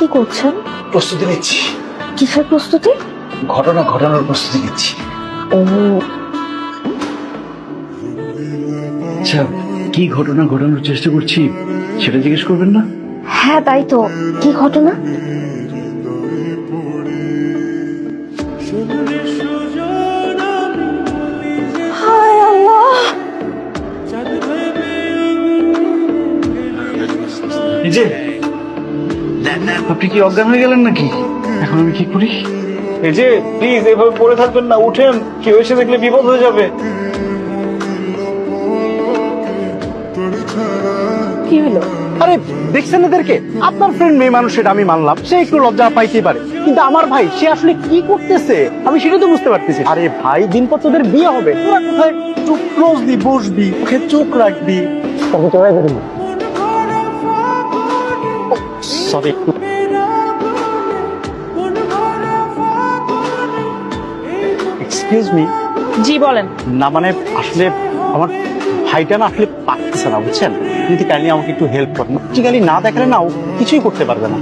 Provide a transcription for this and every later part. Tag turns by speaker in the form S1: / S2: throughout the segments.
S1: কি করছেন?
S2: প্রস্তুতি নিচ্ছি।
S1: কিসের প্রস্তুতি?
S2: ঘটনা ঘটানোর প্রস্তুতি নিচ্ছি।
S1: ও,
S3: আচ্ছা, কি ঘটনা ঘটানোর চেষ্টা করছি সেটা জিজ্ঞেস করবেন না?
S1: হ্যাঁ তাই তো। কি ঘটনা? হায় আল্লাহ!
S3: এই যে, আপনি কি অজ্ঞান হয়ে গেলেন নাকি? এখন আমি কি করি?
S2: এই যে প্লিজ এভাবে পড়ে থাকবেন না, উঠেন, কেউ এসে দেখলে বিপদ হয়ে যাবে।
S1: কি হলো?
S4: আরে দেখছেন এদেরকে? আপনার ফ্রেন্ড মেয়ে মানুষ, সেটা আমি মানলাম, সে একটু লজ্জা পাইতেই পারে, কিন্তু আমার ভাই সে আসলে কি করতেছে আমি সেটা তো বুঝতে পারতেছি। আরে ভাই, দিন পর তোদের বিয়ে হবে, তোরা কোথায় একটু ক্লোজলি বসবি, মুখে চোখ রাখবি, তবে চড়াই ধরবি। Sorry, excuse me.
S1: জি বলেন।
S4: না মানে আসলে আমার ভাইটা না আসলে পারতেছে না, বুঝছেন? যদি কাইন্ডলি আমাকে একটু হেল্প করেন, প্র্যাকটিক্যালি না দেখালে না ও কিছুই করতে পারবে না।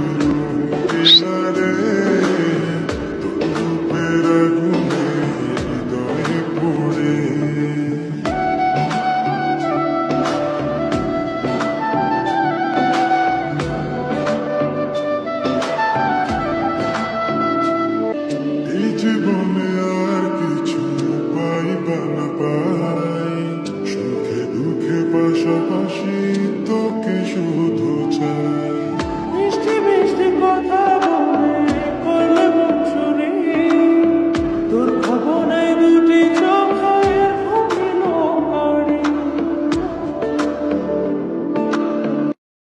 S5: এই জীবনে আর কিছু পাইবা না পাই, সুখে দুঃখে পাশাপাশি তোকে শুধু